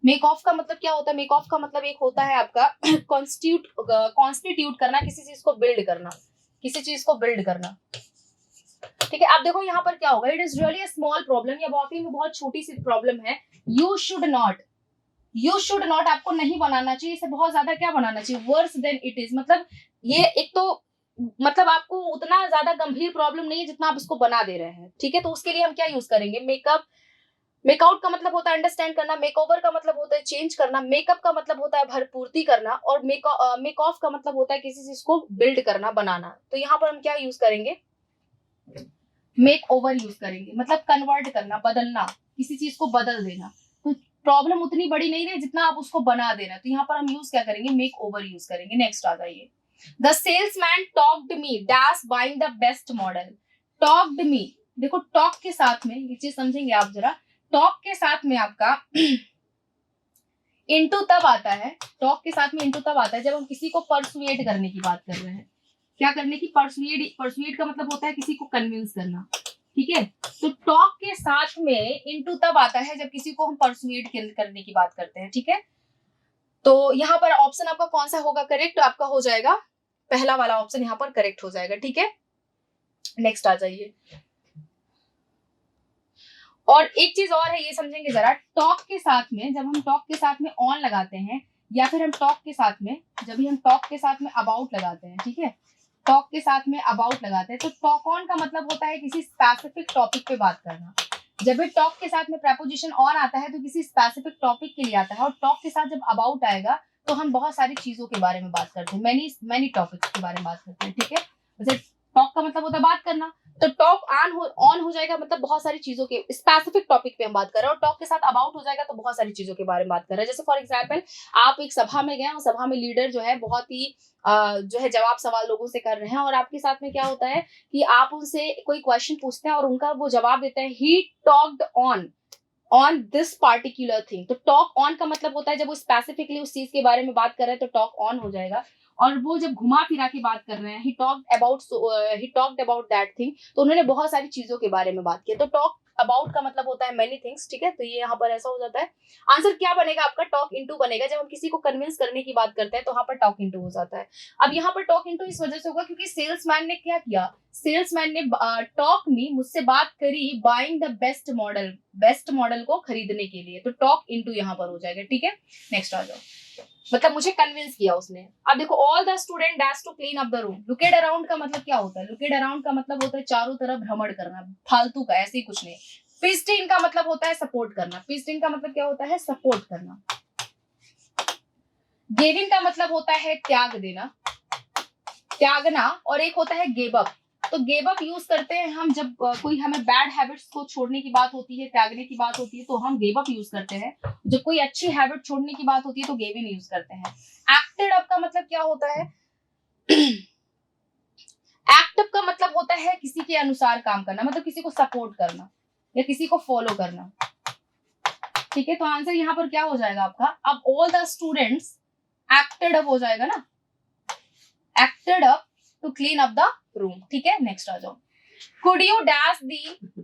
मेक ऑफ का मतलब क्या होता है, मेक ऑफ का मतलब एक होता है आपका कॉन्स्टिट्यूट करना, किसी चीज को बिल्ड करना, किसी चीज को बिल्ड करना, ठीक है। आप देखो यहाँ पर क्या होगा, it is really a small problem, या वाकई में बहुत छोटी सी प्रॉब्लम है। यू शुड नॉट आपको नहीं बनाना चाहिए, इसे बहुत ज्यादा क्या बनाना चाहिए, वर्स देन इट इज। मतलब ये एक तो मतलब आपको उतना ज्यादा गंभीर प्रॉब्लम नहीं है जितना आप उसको बना दे रहे हैं, ठीक है। तो उसके लिए हम क्या यूज करेंगे, मेकअप। मेकआउट का मतलब होता है अंडरस्टैंड करना, मेकओवर का मतलब होता है चेंज करना, मेकअप का मतलब होता है भरपूर्ति करना, और मेक ऑफ का मतलब होता है किसी चीज को बिल्ड करना, बनाना। तो यहाँ पर हम क्या यूज करेंगे, मेक ओवर यूज करेंगे, मतलब कन्वर्ट करना, बदलना, किसी चीज को बदल देना। तो प्रॉब्लम उतनी बड़ी नहीं है जितना आप उसको बना दे रहे हैं, तो यहाँ पर हम यूज क्या करेंगे, मेक ओवर यूज करेंगे। नेक्स्ट आ जाइए। The salesman talked me dash buying the best model. Talked me, देखो टॉक के साथ में ये चीज समझेंगे आप जरा, टॉक के साथ में आपका इनटू तब आता है, टॉक के साथ में इनटू तब आता है जब हम किसी को परसुएट करने की बात कर रहे हैं। क्या करने की? परसुएट का मतलब होता है किसी को कन्विंस करना, ठीक है। तो टॉक के साथ में इनटू तब आता है जब किसी को हम परसुएट करने की बात करते हैं, ठीक है। तो यहाँ पर ऑप्शन आपका कौन सा होगा करेक्ट? आपका हो जाएगा पहला वाला ऑप्शन यहाँ पर करेक्ट हो जाएगा, ठीक है। नेक्स्ट आ जाइए। और एक चीज और है, ये समझेंगे जरा, टॉक के साथ में जब हम टॉक के साथ में ऑन लगाते हैं, या फिर हम टॉक के साथ में जब भी हम टॉक के साथ में अबाउट लगाते हैं, ठीक है, टॉक के साथ में अबाउट लगाते हैं, तो टॉक ऑन का मतलब होता है किसी स्पेसिफिक टॉपिक पे बात करना। जब भी टॉक के साथ में प्रेपोजिशन ऑन आता है तो किसी स्पेसिफिक टॉपिक के लिए आता है, और टॉक के साथ जब अबाउट आएगा तो हम बहुत सारी चीजों के बारे में बात करते हैं, मैनी टॉपिक्स के बारे में बात करते हैं, ठीक है। जैसे टॉक का मतलब होता है बात करना, तो टॉक ऑन हो जाएगा मतलब बहुत सारी चीजों के स्पेसिफिक टॉपिक पे हम बात कर रहे हैं, और टॉक के साथ अबाउट हो जाएगा तो बहुत सारी चीजों के बारे में बात कर रहे हैं। जैसे फॉर एग्जांपल आप एक सभा में गए और सभा में लीडर जो है बहुत ही जो है जवाब सवाल लोगों से कर रहे हैं, और आपके साथ में क्या होता है कि आप उनसे कोई क्वेश्चन पूछते हैं और उनका वो जवाब देते हैं he talked on this particular thing. तो टॉक ऑन का मतलब होता है जब वो स्पेसिफिकली उस चीज के बारे में बात कर रहे हैं तो टॉक ऑन हो जाएगा। और वो जब घुमा फिरा के बात कर रहे हैं, he talked about that thing, तो उन्होंने बहुत सारी चीजों के बारे में बात की। तो टॉक अबाउट का मतलब होता है मेनी थिंग्स, ठीक है। तो ये यहाँ पर ऐसा हो जाता है। आंसर क्या बनेगा आपका? टॉक इनटू बनेगा। जब हम किसी को कन्विंस करने की बात करते हैं तो यहाँ पर टॉक इनटू हो जाता है। अब यहाँ पर टॉक इनटू इस वजह से होगा क्योंकि सेल्समैन ने क्या किया, सेल्समैन ने टॉक में मुझसे बात करी बाइंग द बेस्ट मॉडल को खरीदने के लिए, तो टॉक इनटू यहाँ पर हो जाएगा, ठीक है। नेक्स्ट आ जाओ। मतलब मुझे कन्विंस किया उसने। अब देखो all the student dash to clean up the room. Looked around का मतलब क्या होता है? लुकेड अराउंड का मतलब होता है चारों तरफ भ्रमण करना, फालतू का, ऐसे ही कुछ नहीं। पिस्ड इन का मतलब होता है सपोर्ट करना। पिस्ड इन का मतलब क्या होता है? सपोर्ट करना। गेव इन का मतलब होता है त्याग देना, त्यागना। और एक होता है गेव अप। तो गेव अप यूज करते हैं हम जब कोई हमें बैड हैबिट्स को छोड़ने की बात होती है, त्यागने की बात होती है, तो हम गेव अप यूज करते हैं। जब कोई अच्छी हैबिट छोड़ने की बात होती है तो गेव इन यूज करते हैं। एक्टेड अप का मतलब क्या होता है? एक्ट अप का मतलब होता है किसी के अनुसार काम करना, मतलब किसी को सपोर्ट करना या किसी को फॉलो करना, ठीक है। तो आंसर यहाँ पर क्या हो जाएगा आपका? अब all the students acted up हो जाएगा ना, acted up to clean up the room, ठीक है। नेक्स्ट आ जाओ। Could you dash the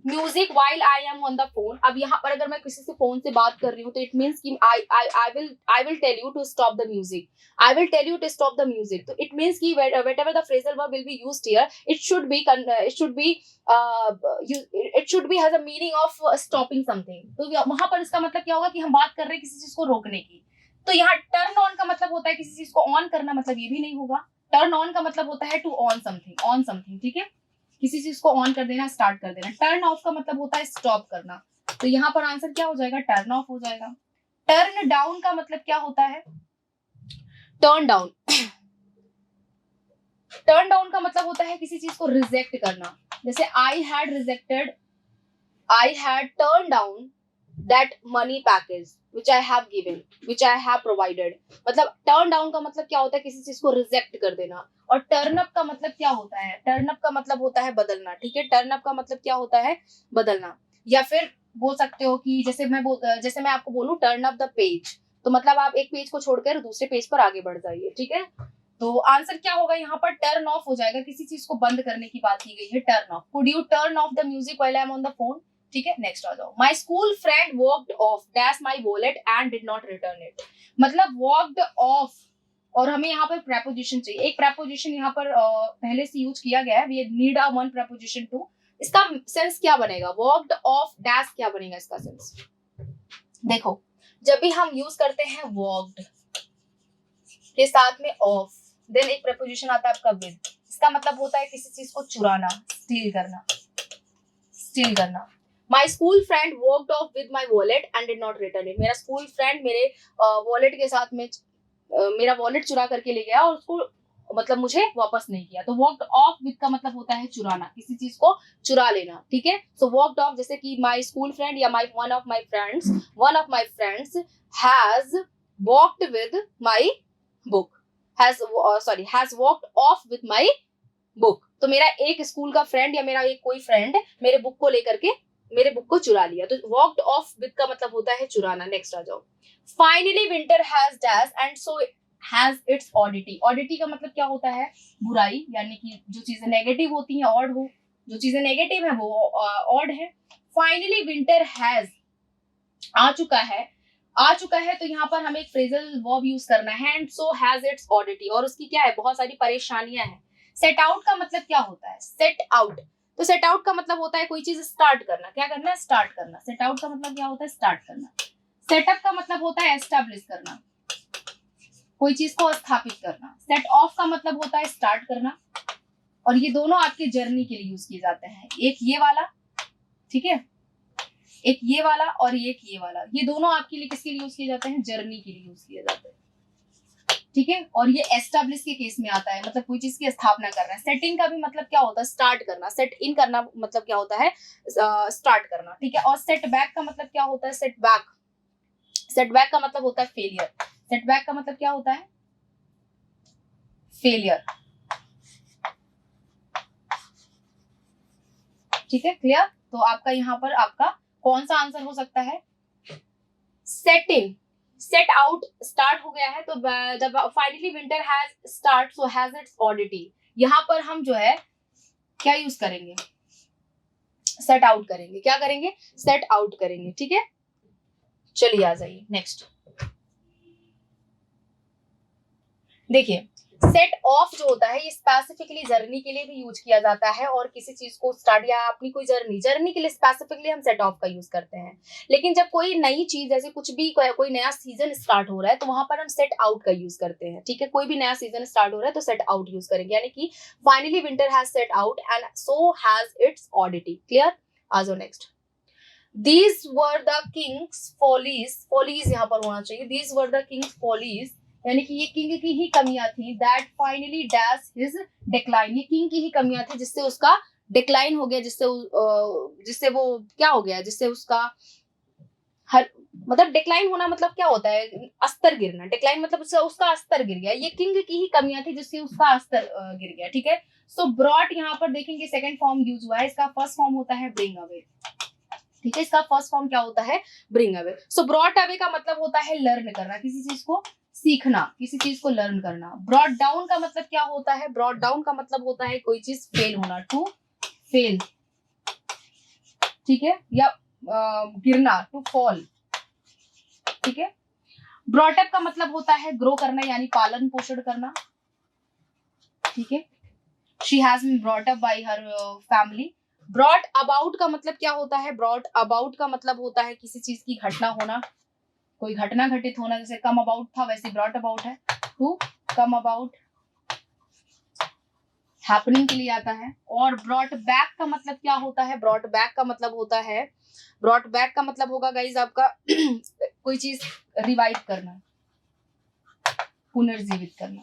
music while I am on the phone? अब यहाँ पर अगर मैं किसी से फोन से बात कर रही हूँ तो it means कि I will tell you to stop the music. I will tell you to stop the music. तो it means कि whatever the phrasal verb will be used here, it should be has a meaning of stopping something. तो वहां पर इसका मतलब क्या होगा कि हम बात कर रहे हैं किसी चीज को रोकने की। तो यहाँ टर्न ऑन का मतलब होता है किसी चीज को ऑन करना, मतलब ये भी नहीं होगा। टर्न ऑन का मतलब होता है टू ऑन समथिंग, ठीक है, किसी चीज को ऑन कर देना, स्टार्ट कर देना। टर्न ऑफ का मतलब होता है स्टॉप करना। तो यहाँ पर आंसर क्या हो जाएगा? टर्न ऑफ हो जाएगा। टर्न डाउन का मतलब क्या होता है? Turn down. टर्न डाउन का मतलब होता है किसी चीज को रिजेक्ट करना। जैसे I had turn down that money package which I have provided। मतलब टर्न डाउन का मतलब क्या होता है? किसी चीज को रिजेक्ट कर देना। और टर्न अप का मतलब क्या होता है? टर्न अप का मतलब होता है बदलना, ठीक है। टर्न अप का मतलब क्या होता है? बदलना। या फिर बोल सकते हो कि जैसे मैं आपको बोलूं टर्न अप द पेज, तो मतलब आप एक पेज को छोड़कर दूसरे पेज पर आगे बढ़ जाइए, ठीक है। तो आंसर क्या होगा यहाँ पर? टर्न ऑफ हो जाएगा। किसी चीज को बंद करने की बात की गई है, turn off. Could U turn off the music while I am on the phone, ठीक है। नेक्स्ट आ जाओ। My school friend walked off dash my wallet and did not return it. मतलब वॉकड ऑफ, और हमें यहाँ पर प्रेपोजिशन चाहिए। एक प्रेपोजिशन यहाँ पर पहले से यूज किया गया है, we need a one preposition too. इसका सेंस क्या बनेगा? वॉकड ऑफ डैश क्या बनेगा इसका सेंस? देखो जब भी हम यूज करते हैं वॉकड के साथ में ऑफ, देन एक प्रेपोजिशन आता है आपका विद। इसका मतलब होता है किसी चीज को चुराना, स्टील करना। My school friend walked off with my wallet and did not return it। मेरा स्कूल फ्रेंड मेरे वॉलेट के साथ में मेरा वॉलेट चुरा करके ले गया और उसको मतलब मुझे वापस नहीं किया। तो walked off with का मतलब होता है चुराना, किसी चीज को चुरा लेना, ठीक है। So walked off, जैसे कि my school friend या one of my friends has walked with my book, has walked off with my book. तो मेरा एक स्कूल का फ्रेंड या मेरा एक कोई फ्रेंड मेरे बुक को लेकर के मेरे बुक को चुरा लिया, तो वॉकड ऑफ विद का मतलब होता है चुराना। नेक्स्ट आ जाओ। Finally winter has dash and so has its oddity. Oddity का मतलब क्या होता है? बुराई, यानी कि जो चीजें नेगेटिव होती हैं ऑड हो, जो चीजें नेगेटिव है वो ऑड है। फाइनली विंटर हैज आ चुका है तो यहाँ पर हमें एक फ्रेजल वर्ब यूज करना है, एंड सो हैज इट्स ऑडिटी, और उसकी क्या है? बहुत सारी परेशानियां हैं। सेट आउट का मतलब क्या होता है? सेट आउट, तो सेट आउट का मतलब होता है कोई चीज स्टार्ट करना। क्या करना है? स्टार्ट करना। सेट आउट का मतलब क्या होता है? स्टार्ट करना। सेटअप का मतलब होता है एस्टैब्लिश करना, कोई चीज को स्थापित करना। सेट ऑफ का मतलब होता है स्टार्ट करना, और ये दोनों आपके जर्नी के लिए यूज किए जाते हैं। एक ये वाला, ठीक है, एक ये वाला और एक ये वाला, ये दोनों आपके लिए किसके लिए यूज किए जाते हैं? जर्नी के लिए यूज किए जाते हैं, ठीक है। और ये एस्टैब्लिश के केस में आता है, मतलब कोई चीज की स्थापना करना है। सेट इन का भी मतलब क्या होता है? स्टार्ट करना। सेट इन करना मतलब क्या होता है? स्टार्ट करना, ठीक है। और सेट बैक का मतलब क्या होता है? Set back. सेट बैक का मतलब होता है फेलियर। सेट बैक का मतलब क्या होता है? फेलियर, ठीक है, क्लियर। तो आपका यहाँ पर आपका कौन सा आंसर हो सकता है? Set in. Set out start हो गया है, तो जब finally winter has start so has its oddity, यहाँ पर हम जो है क्या यूज करेंगे? सेट आउट करेंगे। क्या करेंगे? सेट आउट करेंगे, ठीक है। चलिए आ जाइए नेक्स्ट। देखिए, सेट ऑफ जो होता है ये स्पेसिफिकली जर्नी के लिए भी यूज किया जाता है, और किसी चीज को स्टार्ट या अपनी कोई जर्नी के लिए स्पेसिफिकली हम सेट ऑफ का यूज करते हैं। लेकिन जब कोई नई चीज, जैसे कुछ भी कोई नया सीजन स्टार्ट हो रहा है, तो वहां पर हम सेट आउट का यूज करते हैं, ठीक है। कोई भी नया सीजन स्टार्ट हो रहा है तो सेट आउट यूज करेंगे, यानी कि finally winter has set out and so has its oddity. Clear? आ जाओ next. These were the king's follies यहाँ पर होना चाहिए। These were the king's follies, यानी कि ये किंग की ही कमियां थी। That finally dash his decline, ये किंग की ही कमियां थी जिससे उसका डिक्लाइन हो गया, जिससे वो क्या हो गया? जिससे उसका हर मतलब डिक्लाइन होना मतलब क्या होता है? अस्तर गिरना। डिक्लाइन मतलब उसका अस्तर गिर गया। ये किंग की ही कमियां थी जिससे उसका अस्तर गिर गया, ठीक है। सो ब्रॉट यहाँ पर देखेंगे सेकंड फॉर्म यूज हुआ है, इसका फर्स्ट फॉर्म होता है ब्रिंग अवे, ठीक है। इसका फर्स्ट फॉर्म क्या होता है? Bring away. So brought away का मतलब होता है लर्न करना, किसी चीज को सीखना, किसी चीज को लर्न करना। ब्रॉट डाउन का मतलब क्या होता है? ब्रॉट डाउन का मतलब होता है कोई चीज फेल होना, टू फेल, ठीक है, या गिरना, टू फॉल, ठीक है। ब्रॉट अप का मतलब होता है ग्रो करना, यानी पालन पोषण करना, ठीक है। She has been brought up by her family. Brought about का मतलब क्या होता है? ब्रॉट अबाउट का मतलब होता है किसी चीज की घटना होना, कोई घटना घटित होना। जैसे कम अबाउट था, वैसे ब्रॉट अबाउट है, टू कम अबाउट, हैपनिंग के लिए आता है। और ब्रॉट बैक का मतलब क्या होता है? ब्रॉट बैक का मतलब होता है, ब्रॉट बैक का मतलब होगा गाइज आपका कोई चीज रिवाइव करना, पुनर्जीवित करना,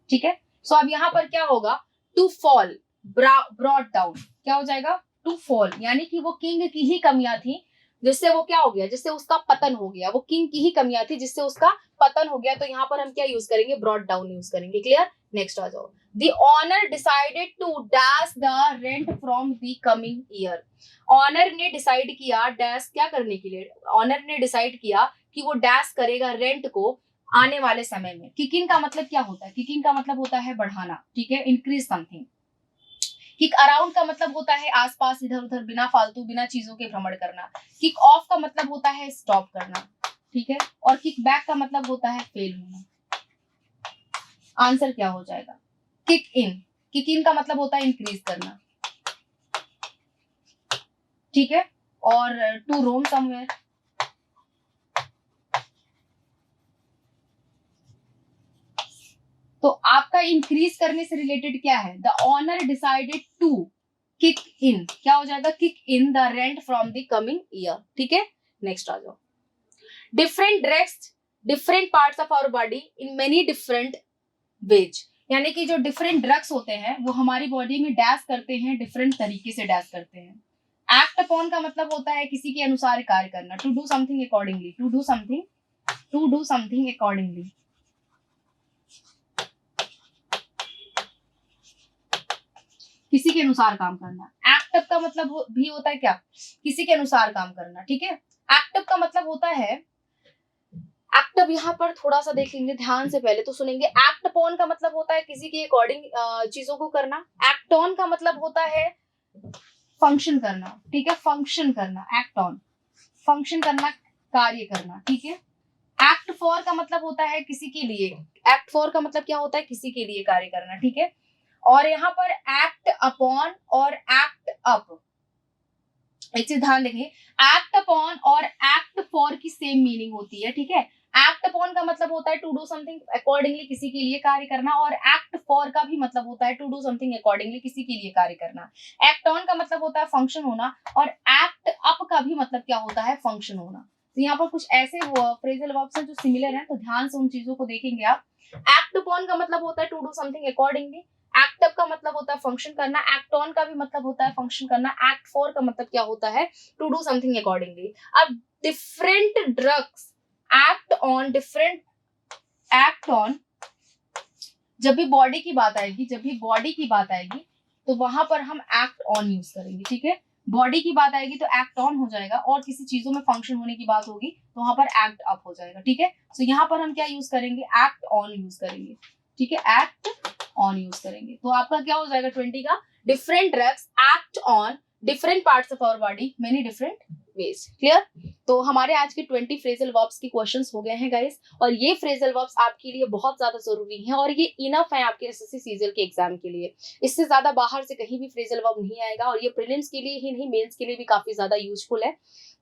ठीक है। सो अब यहाँ पर क्या होगा? टू फॉल, ब्रॉट डाउन, क्या हो जाएगा? टू फॉल, यानी कि वो किंग की ही कमियां थी जिससे वो क्या हो गया? जिससे उसका पतन हो गया। वो किंग की ही कमियां थी जिससे उसका पतन हो गया, तो यहाँ पर हम क्या यूज करेंगे? ब्रॉट डाउन यूज करेंगे। क्लियर? नेक्स्ट आ जाओ। The owner decided to dash the rent from the coming year. Owner ने डिसाइड किया, डैश क्या करने के लिए? ऑनर ने डिसाइड किया कि वो डैश करेगा रेंट को आने वाले समय में। किकिंग का मतलब क्या होता है? किकिंग का मतलब होता है बढ़ाना, ठीक है, इंक्रीज समथिंग। किक अराउंड का मतलब होता है आसपास, इधर उधर, बिना फालतू, बिना चीजों के भ्रमण करना। किक ऑफ का मतलब होता है स्टॉप करना, ठीक है। और किक बैक का मतलब होता है फेल होना। आंसर क्या हो जाएगा? Kick in. किक इन का मतलब होता है इंक्रीज करना, ठीक है। और टू रोम समवेयर, तो आपका इंक्रीज करने से रिलेटेड क्या है? The owner decided to kick in, क्या हो जाएगा? Kick in the rent from the coming year, ठीक है। नेक्स्ट आ जाओ। Different drugs different parts of our body in many different ways, यानी कि जो डिफरेंट ड्रग्स होते हैं वो हमारी बॉडी में डैश करते हैं, डिफरेंट तरीके से डैश करते हैं। एक्ट अपॉन का मतलब होता है किसी के अनुसार कार्य करना, to do something accordingly, to do something accordingly, किसी के अनुसार काम करना। एक्ट अप का मतलब भी होता है क्या, किसी के अनुसार काम करना, ठीक है। एक्ट अप का मतलब होता है, एक्ट अप यहाँ पर थोड़ा सा देख लेंगे ध्यान से, पहले तो सुनेंगे। एक्ट अपॉन का मतलब होता है किसी के अकॉर्डिंग चीजों को करना। एक्ट ऑन का मतलब होता है फंक्शन करना, ठीक है, फंक्शन करना। एक्ट ऑन फंक्शन करना, कार्य करना, ठीक है। एक्ट फॉर का मतलब होता है किसी के लिए, एक्ट फॉर का मतलब क्या होता है, किसी के लिए कार्य करना, ठीक है। और यहाँ पर एक्ट अपॉन और एक्ट अप, एक चीज ध्यान देंगे, एक्ट अपॉन और एक्ट फॉर की सेम मीनिंग होती है, ठीक है। एक्ट अपॉन का मतलब होता है टू डू समथिंग अकॉर्डिंगली, किसी के लिए कार्य करना, और एक्ट फॉर का भी मतलब होता है टू डू समथिंग अकॉर्डिंगली, किसी के लिए कार्य करना। एक्ट ऑन का मतलब होता है फंक्शन होना, और एक्ट अप का भी मतलब क्या होता है, फंक्शन होना। तो यहाँ पर कुछ ऐसे फ्रेजल वर्ब्स हैं जो सिमिलर हैं, तो ध्यान से उन चीजों को देखेंगे आप। एक्ट अपॉन का मतलब होता है to do something accordingly, act up का मतलब होता है फंक्शन करना, एक्ट ऑन का भी मतलब होता है फंक्शन करना, एक्ट फॉर का मतलब क्या होता है, टू डू समथिंग अकॉर्डिंगली। अब different drugs act on, different act on, जब भी बॉडी की बात आएगी, जब भी बॉडी की बात आएगी तो वहां पर हम एक्ट ऑन यूज करेंगे, ठीक है। बॉडी की बात आएगी तो एक्ट ऑन हो जाएगा, और किसी चीजों में फंक्शन होने की बात होगी तो वहां पर एक्ट अप हो जाएगा, ठीक है। सो यहाँ पर हम क्या यूज करेंगे, एक्ट ऑन यूज करेंगे, ठीक है, एक्ट ऑन यूज करेंगे। तो आपका क्या हो जाएगा 20 का, different drugs act on different parts of our body many different ways. Clear. तो हमारे आज के 20 फ्रेजल वर्ब्स के क्वेश्चंस हो गए हैं गाइस, और ये फ्रेजल वर्ब्स आपके लिए बहुत ज्यादा जरूरी हैं, और ये इनफ है आपके एसएससी सीजीएल के एग्जाम के लिए। इससे ज्यादा बाहर से कहीं भी फ्रेजल वर्ब नहीं आएगा, और ये प्रीलिम्स के लिए ही नहीं, मेंस के लिए भी काफी ज्यादा यूजफुल है।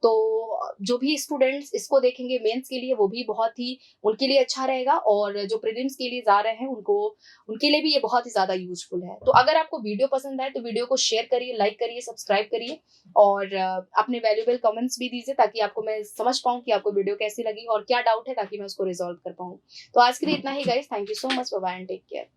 तो जो भी स्टूडेंट्स इसको देखेंगे मेंस के लिए, वो भी बहुत ही उनके लिए अच्छा रहेगा, और जो प्रीलिम्स के लिए जा रहे हैं उनके लिए भी ये बहुत ही ज्यादा यूजफुल है। तो अगर आपको वीडियो पसंद आए तो वीडियो को शेयर करिए, लाइक करिए, सब्सक्राइब करिए, और अपने वैल्यूएबल कमेंट्स भी दीजिए, ताकि आपको मैं समझ पाऊँ कि आपको वीडियो कैसी लगी और क्या डाउट है, ताकि मैं उसको रिजॉल्व कर पाऊँ। तो आज के लिए इतना ही guys, thank you so much, bye bye and take care.